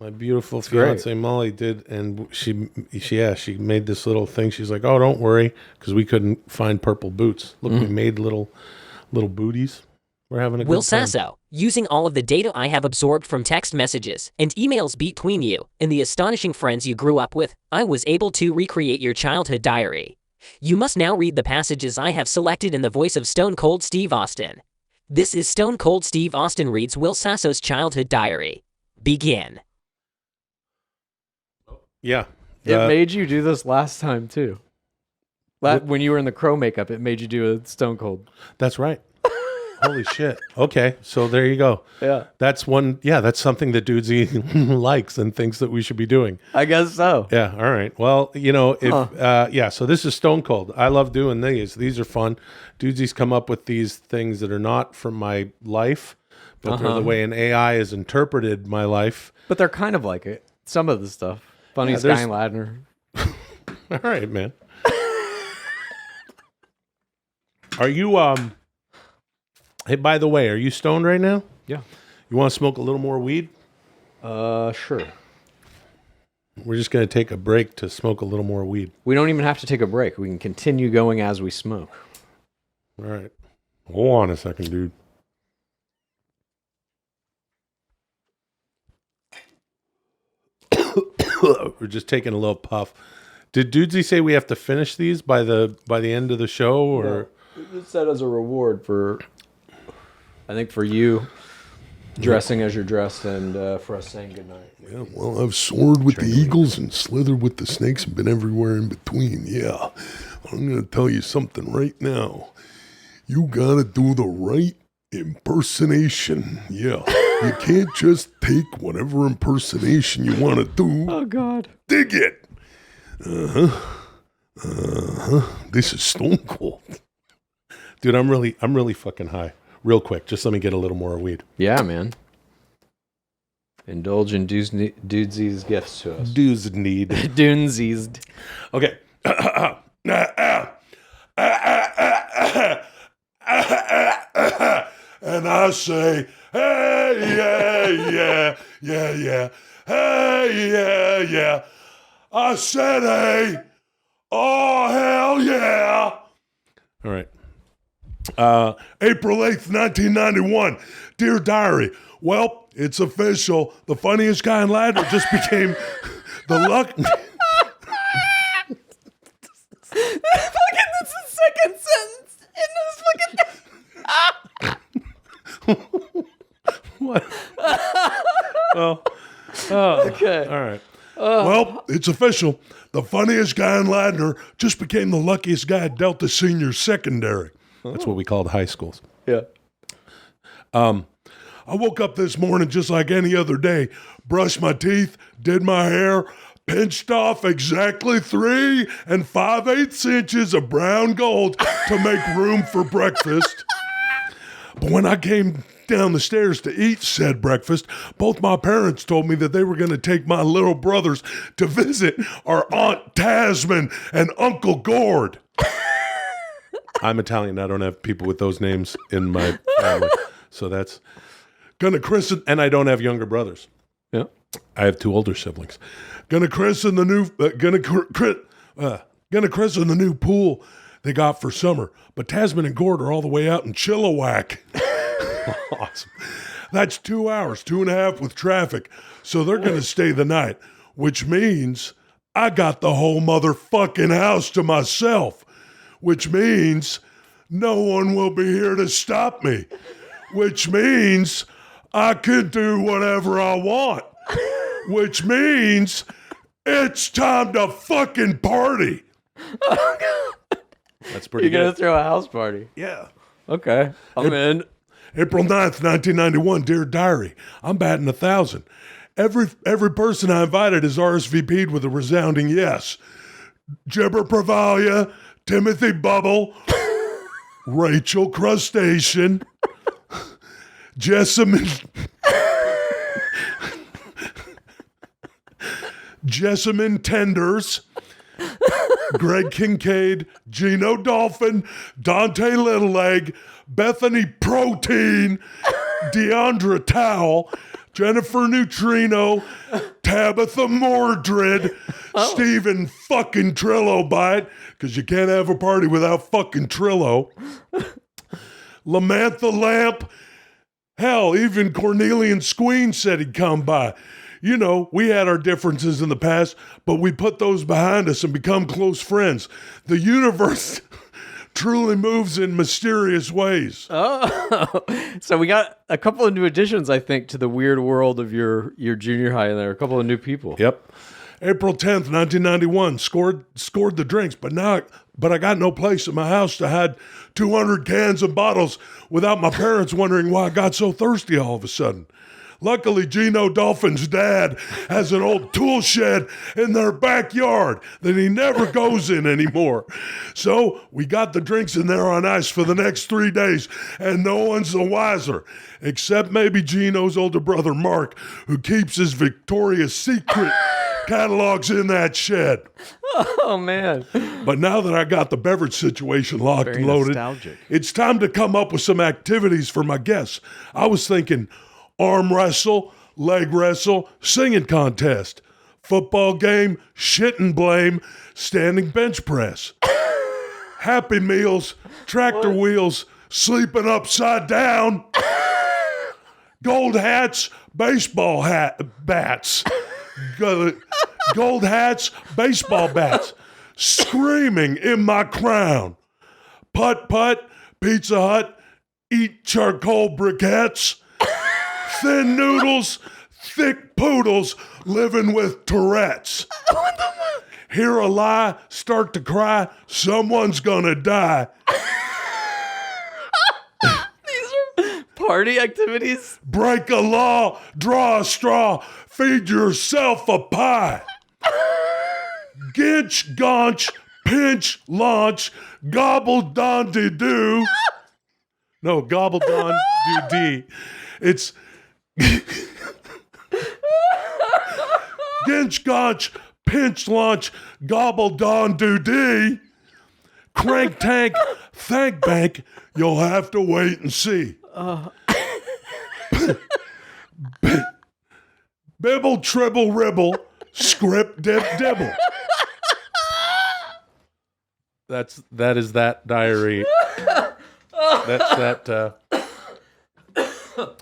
My beautiful fiance Molly did, and she made this little thing. She's like, "Oh, don't worry," because we couldn't find purple boots. Look, we made little booties. We're having a Will good time. Sasso, using all of the data I have absorbed from text messages and emails between you and the astonishing friends you grew up with, I was able to recreate your childhood diary. You must now read the passages I have selected in the voice of Stone Cold Steve Austin. This is Stone Cold Steve Austin reads Will Sasso's childhood diary. Begin. Yeah. It made you do this last time, too. When you were in the crow makeup, it made you do a Stone Cold. That's right. Holy shit. Okay, so there you go. Yeah. That's one. Yeah, that's something that Dudesy likes and thinks that we should be doing. I guess so. Yeah, all right. Well, if so this is Stone Cold. I love doing these. These are fun. Dudesy's come up with these things that are not from my life, but they're the way an AI has interpreted my life. But they're kind of like it. Some of the stuff. Funniest guy in Ladner. All right, man. Are you hey, by the way, are you stoned right now? Yeah. You want to smoke a little more weed? Sure. We're just going to take a break to smoke a little more weed. We don't even have to take a break. We can continue going as we smoke. All right. Hold on a second, dude. We're just taking a little puff. Did Dudesy say we have to finish these by the end of the show, or It's said as a reward for, I think, for you dressing as you're dressed and for us saying goodnight. Yeah, well, I've soared with the eagles and slithered with the snakes and been everywhere in between. Yeah, I'm gonna tell you something right now. You gotta do the right impersonation. Yeah, you can't just take whatever impersonation you want to do. Oh God! Dig it. This is Stone Cold. dude? I'm really fucking high. Real quick, just let me get a little more weed. Yeah, man. Indulge in Dudesy's gifts to us. Dudes need. Dunesies. Okay. And I say, hey, yeah. Hey, yeah. I said, hey. Oh, hell yeah. All right. April 8th, 1991. Dear Diary, well, it's official. The funniest guy in Ladner just became the luck. That's the second sentence in this fucking. What? Okay. All right. Well, it's official. The funniest guy in Ladner just became the luckiest guy at Delta Senior Secondary. That's what we called high schools. Yeah. I woke up this morning just like any other day, brushed my teeth, did my hair, pinched off exactly 3 5/8 inches of brown gold to make room for breakfast. But when I came down the stairs to eat said breakfast, both my parents told me that they were going to take my little brothers to visit our Aunt Tasman and Uncle Gord. I'm Italian. I don't have people with those names in my family. So that's Gonna christen, and I don't have younger brothers. Yeah. I have 2 older siblings. gonna christen the new, gonna christen the new pool they got for summer. But Tasman and Gord are all the way out in Chilliwack. Awesome. That's 2 hours, 2.5 with traffic. So they're going to stay the night, which means I got the whole motherfucking house to myself, which means no one will be here to stop me, which means I can do whatever I want, which means it's time to fucking party. That's pretty You're going to good. throw a house party. Yeah. Okay. I'm in. April 9th, 1991, Dear Diary, I'm batting 1,000. Every person I invited is RSVP'd with a resounding yes. Gibber Pravalia, Timothy Bubble, Rachel Crustacean, Jessamine Tenders, Greg Kincaid, Gino Dolphin, Dante Littleleg, Bethany Protein, Deandra Towel, Jennifer Neutrino, Tabitha Mordred, Stephen fucking Trillo Bite, because you can't have a party without fucking Trillo. Lamantha Lamp. Hell, even Cornelian Squeen said he'd come by. You know, we had our differences in the past, but we put those behind us and become close friends. The universe truly moves in mysterious ways. Oh, so we got a couple of new additions, I think, to the weird world of your junior high in there. A couple of new people. Yep. April 10th, 1991, scored the drinks, but I got no place in my house to hide 200 cans and bottles without my parents wondering why I got so thirsty all of a sudden. Luckily, Gino Dolphin's dad has an old tool shed in their backyard that he never goes in anymore. So we got the drinks in there on ice for the next 3 days, and no one's the wiser, except maybe Gino's older brother, Mark, who keeps his Victoria's Secret catalogs in that shed. Oh, man. But now that I got the beverage situation locked and loaded, nostalgic. it's time to come up with some activities for my guests. I was thinking arm wrestle, leg wrestle, singing contest, football game, shit and blame, standing bench press, Happy Meals, tractor wheels, sleeping upside down, gold hats, baseball bats, gold hats, baseball bats, screaming in my crown, putt-putt, Pizza Hut, eat charcoal briquettes, thin noodles, thick poodles, living with Tourette's. Hear a lie, start to cry, someone's gonna die. These are party activities. Break a law, draw a straw, feed yourself a pie. Ginch, gaunch, pinch, launch, gobble don de doo. No, gobble don do dee. It's Ginch, gaunch, pinch, launch, gobble don do dee. Crank tank, thank bank, you'll have to wait and see. Bibble, tribble, ribble, script, dip, dibble. That is that diary.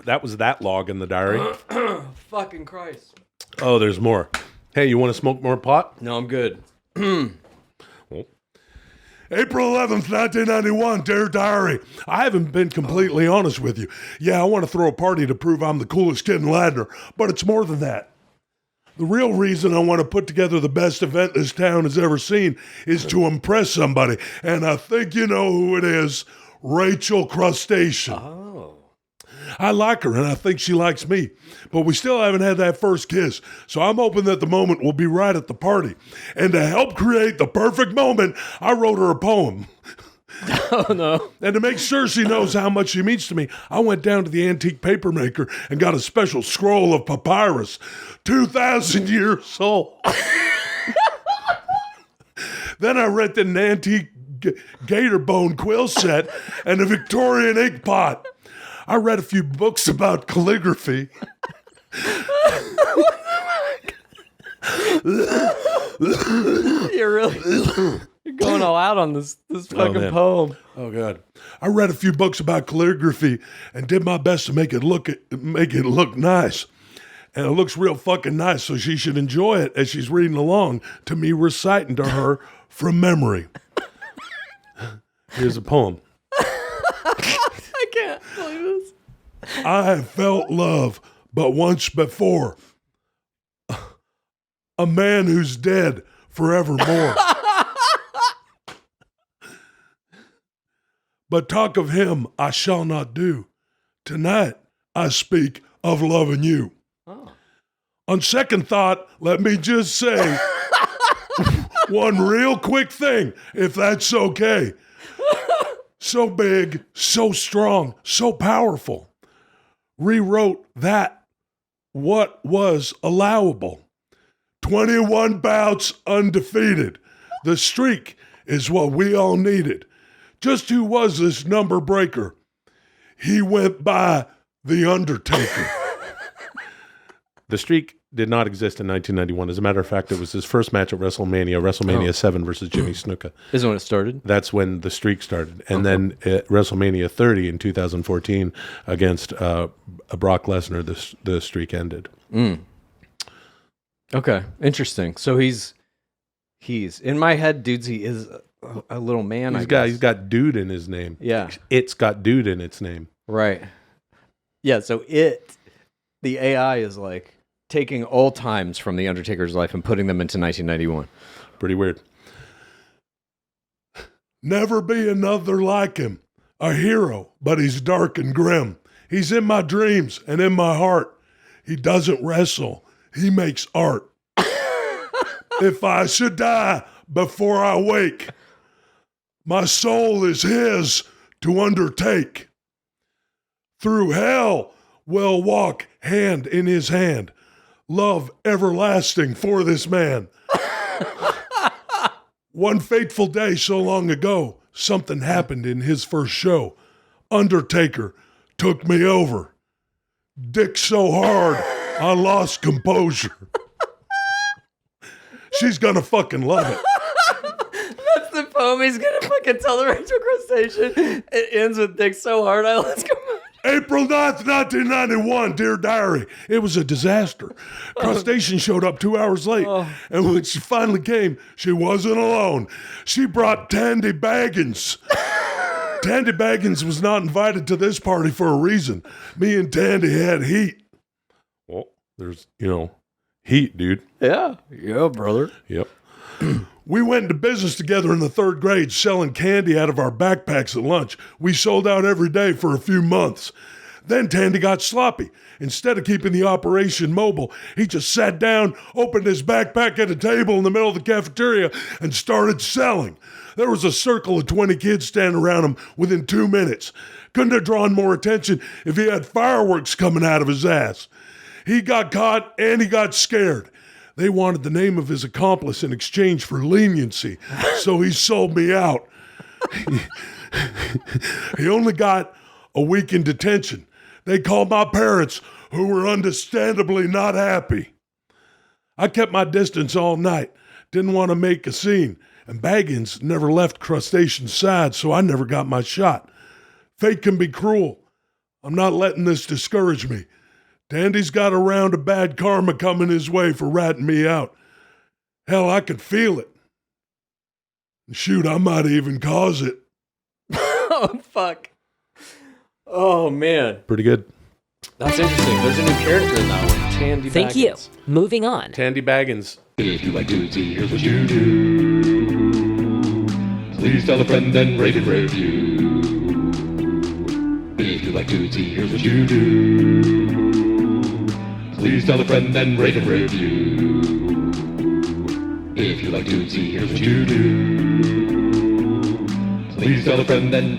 That was that log in the diary. Fucking Christ. Oh, there's more. Hey, you want to smoke more pot? No, I'm good. April 11th, 1991, Dear Diary. I haven't been completely honest with you. Yeah, I want to throw a party to prove I'm the coolest kid in Ladner, but it's more than that. The real reason I want to put together the best event this town has ever seen is to impress somebody, and I think you know who it is. Rachel Crustacean. Oh. I like her, and I think she likes me, but we still haven't had that first kiss, so I'm hoping that the moment will be right at the party. And to help create the perfect moment, I wrote her a poem. Oh, no. And to make sure she knows how much she means to me, I went down to the antique paper maker and got a special scroll of papyrus, 2,000 years old. Then I rented an antique gator bone quill set and a Victorian ink pot. I read a few books about calligraphy. You're going all out on this fucking poem. Oh, God. I read a few books about calligraphy and did my best to make it look nice. And it looks real fucking nice, so she should enjoy it as she's reading along to me reciting to her from memory. Here's a poem. I can't believe this. I have felt love, but once before. A man who's dead forevermore. But talk of him I shall not do. Tonight I speak of loving you. Oh. On second thought, let me just say one real quick thing, if that's okay. So big, so strong, so powerful. Rewrote that what was allowable. 21 bouts undefeated. The streak is what we all needed. Just who was this number breaker? He went by The Undertaker. The streak did not exist in 1991. As a matter of fact, it was his first match at WrestleMania 7 versus Jimmy Snuka. Isn't when it started? That's when the streak started. And then at WrestleMania 30 in 2014 against Brock Lesnar, the streak ended. Okay, interesting. So he's in my head, Dudesy is a little man. He's got dude in his name. Yeah, it's got dude in its name. right. Yeah, so the AI is like taking all times from the Undertaker's life and putting them into 1991. Pretty weird. Never be another like him. A hero, but he's dark and grim. He's in my dreams and in my heart. He doesn't wrestle. He makes art. If I should die before I wake, my soul is his to undertake. Through hell we'll walk hand in his hand. Love everlasting for this man. One fateful day so long ago, something happened in his first show. Undertaker took me over. Dick so hard, I lost composure. She's gonna fucking love it. That's the poem he's gonna fucking tell the Rachel Crustacean. It ends with Dick so hard, I lost composure. April 9th, 1991, dear diary. It was a disaster. Crustacean showed up 2 hours late, and when she finally came, she wasn't alone. She brought Tandy Baggins. Tandy Baggins was not invited to this party for a reason. Me and Tandy had heat. Well, there's, heat, dude. Yeah, brother. Yep. We went into business together in the 3rd grade, selling candy out of our backpacks at lunch. We sold out every day for a few months. Then Tandy got sloppy. Instead of keeping the operation mobile, he just sat down, opened his backpack at a table in the middle of the cafeteria, and started selling. There was a circle of 20 kids standing around him within 2 minutes. Couldn't have drawn more attention if he had fireworks coming out of his ass. He got caught and he got scared. They wanted the name of his accomplice in exchange for leniency, so he sold me out. He only got a week in detention. They called my parents, who were understandably not happy. I kept my distance all night, didn't want to make a scene, and Baggins never left Crustacean's side, so I never got my shot. Fate can be cruel. I'm not letting this discourage me. Tandy's got a round of bad karma coming his way for ratting me out. Hell, I could feel it. Shoot, I might even cause it. Oh, fuck. Oh, man. Pretty good. That's interesting. There's a new character in that one. Tandy Thank you. Moving on. Tandy Baggins. If you like Dudesy, here's what you do. Please tell a friend and rate and review. If you like Dudesy, here's what you do. Please tell a friend and rate and review. If you like Dudesy, here's what you do. Please tell a friend and